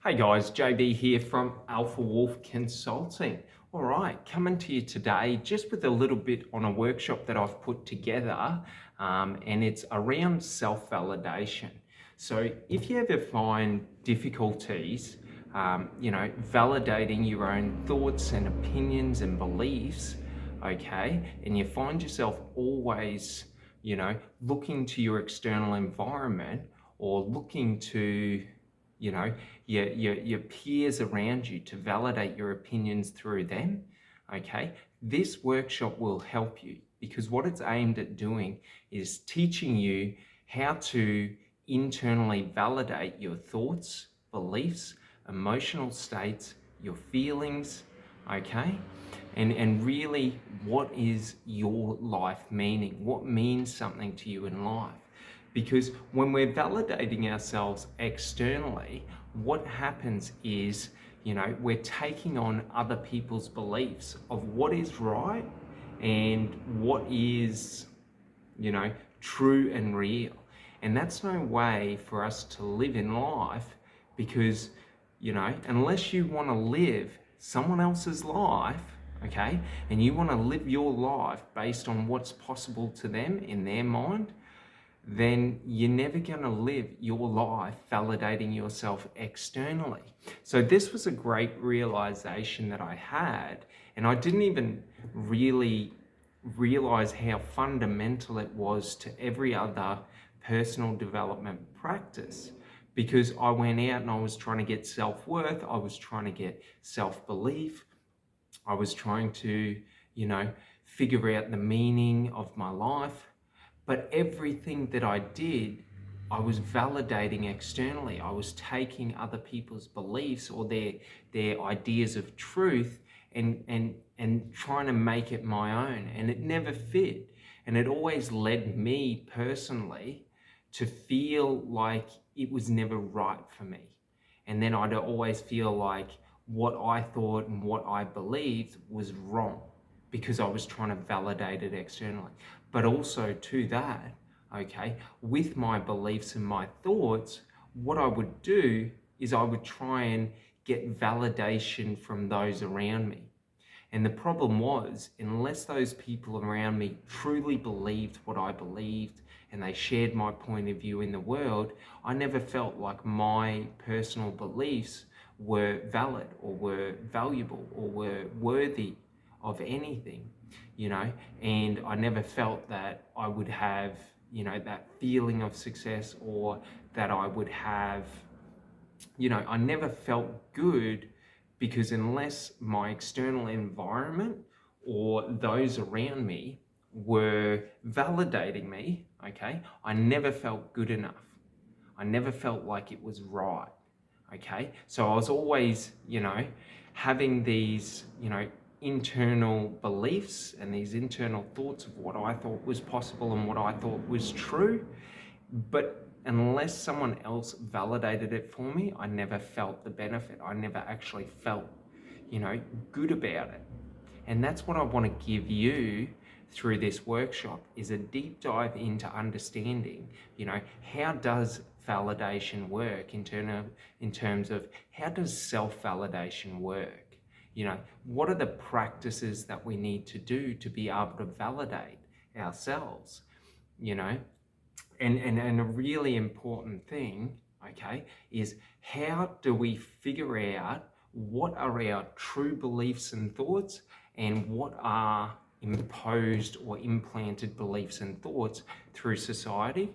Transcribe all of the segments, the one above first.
Hey guys, JB here from Alpha Wolf Consulting. All right, coming to you today just with a little bit on a workshop that I've put together, and it's around self-validation. So if you ever find difficulties, validating your own thoughts and opinions and beliefs, okay, and you find yourself always, looking to your external environment or looking to your peers around you to validate your opinions through them, okay, this workshop will help you because what it's aimed at doing is teaching you how to internally validate your thoughts, beliefs, emotional states, your feelings, okay? And really, what is your life meaning? What means something to you in life? Because when we're validating ourselves externally, what happens is, we're taking on other people's beliefs of what is right and what is, true and real. And that's no way for us to live in life because, unless you want to live someone else's life, okay, and you want to live your life based on what's possible to them in their mind, then you're never going to live your life validating yourself externally. So this was a great realization that I had, and I didn't even really realize how fundamental it was to every other personal development practice, because I went out and I was trying to get self-worth, I was trying to get self-belief, I was trying to, figure out the meaning of my life. But everything that I did, I was validating externally. I was taking other people's beliefs or their ideas of truth and trying to make it my own. And it never fit. And it always led me personally to feel like it was never right for me. And then I'd always feel like what I thought and what I believed was wrong because I was trying to validate it externally. But also to that, okay, with my beliefs and my thoughts, what I would do is I would try and get validation from those around me. And the problem was, unless those people around me truly believed what I believed and they shared my point of view in the world, I never felt like my personal beliefs were valid or were valuable or were worthy of anything, and I never felt that I would have, that feeling of success, or that I would have, I never felt good because unless my external environment or those around me were validating me, okay, I never felt good enough. I never felt like it was right. Okay, so I was always, having these, internal beliefs and these internal thoughts of what I thought was possible and what I thought was true. But unless someone else validated it for me, I never felt the benefit. I never actually felt, good about it. And that's what I want to give you through this workshop, is a deep dive into understanding, how does validation work in terms of how does self-validation work? What are the practices that we need to do to be able to validate ourselves? And a really important thing, okay, is how do we figure out what are our true beliefs and thoughts and what are imposed or implanted beliefs and thoughts through society,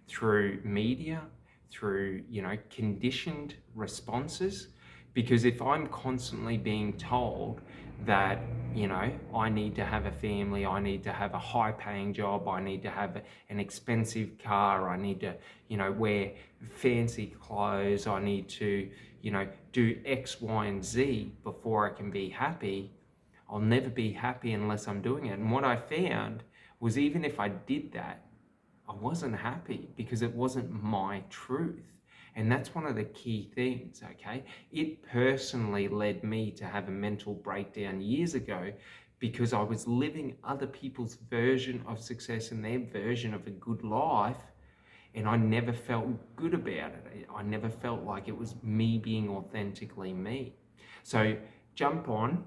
through media, through, conditioned responses. Because if I'm constantly being told that, I need to have a family, I need to have a high paying job, I need to have an expensive car, I need to, wear fancy clothes, I need to, do X, Y, and Z before I can be happy, I'll never be happy unless I'm doing it. And what I found was even if I did that, I wasn't happy because it wasn't my truth. And that's one of the key things, okay? It personally led me to have a mental breakdown years ago because I was living other people's version of success and their version of a good life. and I never felt good about it. I never felt like it was me being authentically me. So jump on,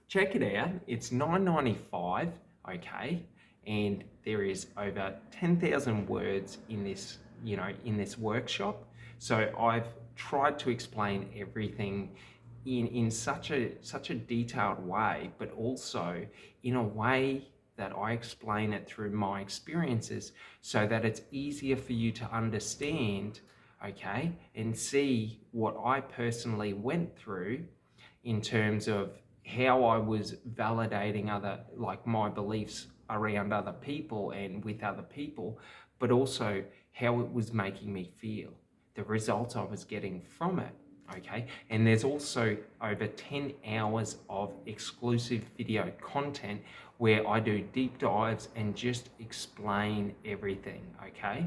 check it out. It's $9.95, okay? And there is over 10,000 words in this, in this workshop. So I've tried to explain everything in such a detailed way, but also in a way that I explain it through my experiences so that it's easier for you to understand, okay, and see what I personally went through in terms of how I was validating my beliefs around other people and with other people, but also how it was making me feel, the results I was getting from it. Okay, and there's also over 10 hours of exclusive video content where I do deep dives and just explain everything. Okay,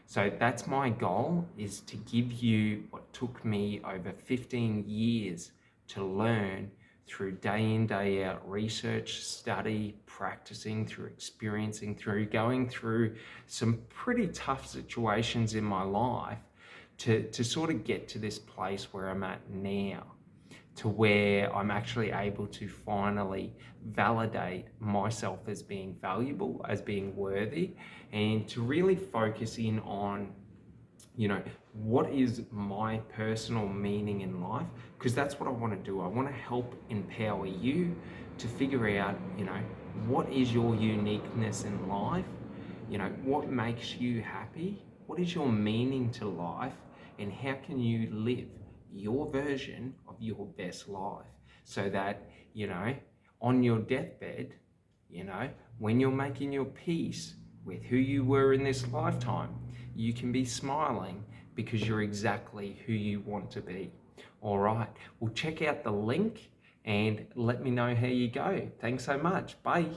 so that's my goal, is to give you what took me over 15 years to learn through day in, day out research, study, practicing, through experiencing, through going through some pretty tough situations in my life to sort of get to this place where I'm at now, to where I'm actually able to finally validate myself as being valuable, as being worthy, and to really focus in on, what is my personal meaning in life? Because that's what I want to do. I want to help empower you to figure out, what is your uniqueness in life? What makes you happy? What is your meaning to life? And how can you live your version of your best life so that, on your deathbed, when you're making your peace with who you were in this lifetime, you can be smiling because you're exactly who you want to be. All right, well, check out the link and let me know how you go. Thanks so much. Bye.